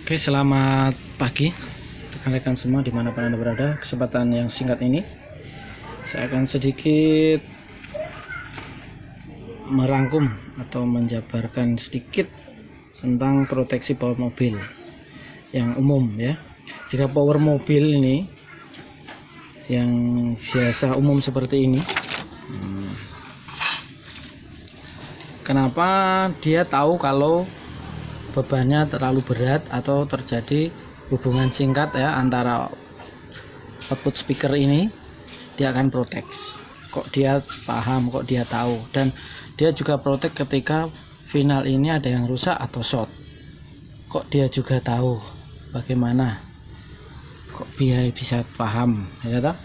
Oke, selamat pagi rekan-rekan semua dimanapun Anda berada. Kesempatan yang singkat ini saya akan sedikit merangkum atau menjabarkan sedikit tentang proteksi power mobil yang umum ya. Jika power mobil ini yang biasa umum seperti ini, kenapa dia tahu kalau bebannya terlalu berat atau terjadi hubungan singkat ya antara output speaker ini, dia akan protect. Kok dia paham, kok dia tahu, dan dia juga protect ketika final ini ada yang rusak atau short. Kok dia juga tahu bagaimana, kok dia bisa paham ya toh?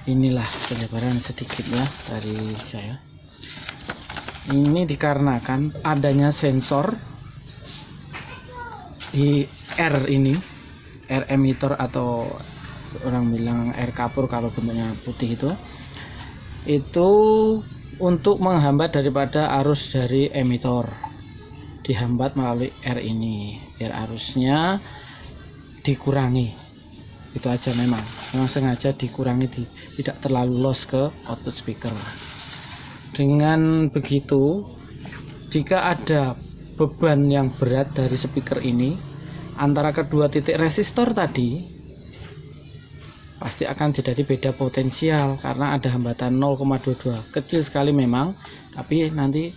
Inilah penjabaran sedikit ya dari saya. Ini dikarenakan adanya sensor di R ini, R emitter atau orang bilang R kapur kalau bentuknya putih itu untuk menghambat daripada arus dari emitter, dihambat melalui R ini biar arusnya dikurangi. Itu aja, memang sengaja dikurangi, tidak terlalu loss ke output speaker. Dengan begitu, jika ada beban yang berat dari speaker ini antara kedua titik resistor tadi, pasti akan terjadi beda potensial karena ada hambatan 0,22, kecil sekali memang, tapi nanti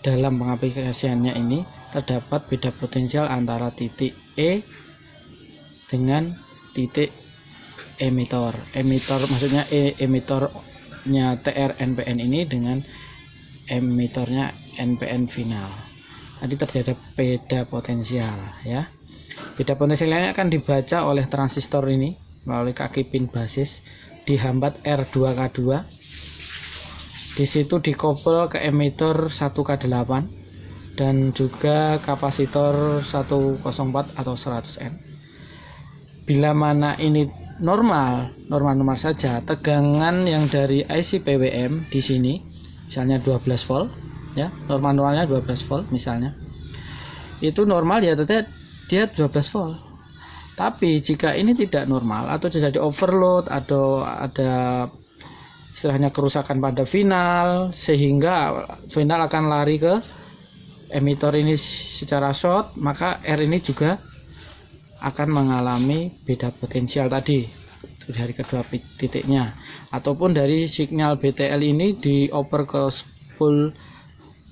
dalam pengaplikasiannya ini terdapat beda potensial antara titik E dengan titik emitter maksudnya emitternya TR NPN ini dengan emitternya NPN final. Tadi terjadi beda potensial ya. Beda potensialnya akan dibaca oleh transistor ini melalui kaki pin basis, dihambat R2K2. Di situ dikobel ke emitter 1K8 dan juga kapasitor 104 atau 100N. Bila mana ini normal saja, tegangan yang dari IC PWM di sini misalnya 12 volt ya, normalnya 12 volt misalnya, itu normal ya, dia 12 volt. Tapi jika ini tidak normal atau terjadi overload atau ada istilahnya kerusakan pada final, sehingga final akan lari ke emitter ini secara short, maka R ini juga akan mengalami beda potensial tadi dari kedua titiknya, ataupun dari sinyal BTL ini dioper ke full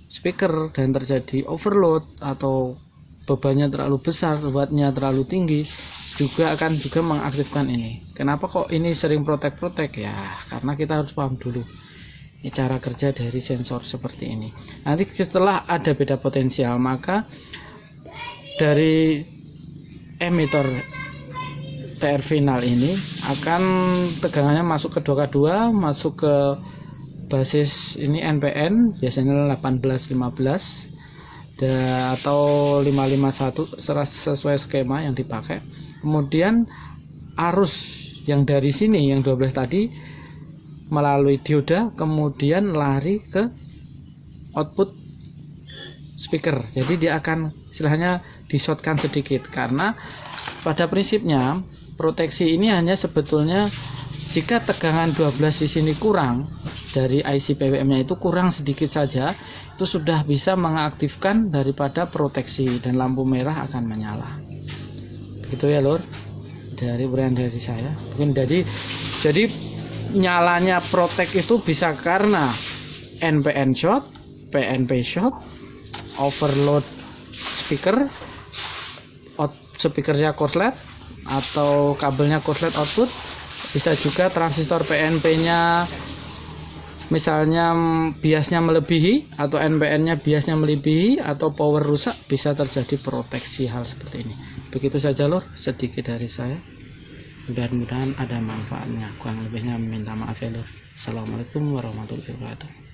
speaker dan terjadi overload atau bebannya terlalu besar, wattnya terlalu tinggi, juga akan mengaktifkan ini. Kenapa kok ini sering protect ya? Karena kita harus paham dulu cara kerja dari sensor seperti ini. Nanti setelah ada beda potensial, maka dari emitter TR final ini akan tegangannya masuk ke 2K2, masuk ke basis ini NPN biasanya 1815 atau 551 sesuai skema yang dipakai. Kemudian arus yang dari sini yang 12 tadi melalui dioda kemudian lari ke output speaker. Jadi dia akan istilahnya di-shortkan sedikit, karena pada prinsipnya proteksi ini hanya sebetulnya jika tegangan 12 di sini kurang dari IC PWM-nya itu kurang sedikit saja, itu sudah bisa mengaktifkan daripada proteksi dan lampu merah akan menyala. Begitu ya lur, dari uraian dari saya. Mungkin jadi nyalanya protect itu bisa karena NPN short, PNP short, overload speaker, speakernya korslet atau kabelnya korslet output. Bisa juga transistor PNP-nya misalnya biasnya melebihi atau NPN-nya biasnya melebihi atau power rusak, bisa terjadi proteksi hal seperti ini. Begitu saja lur, sedikit dari saya. Mudah-mudahan ada manfaatnya. Kurang lebihnya minta maaf ya lur. Assalamualaikum warahmatullahi wabarakatuh.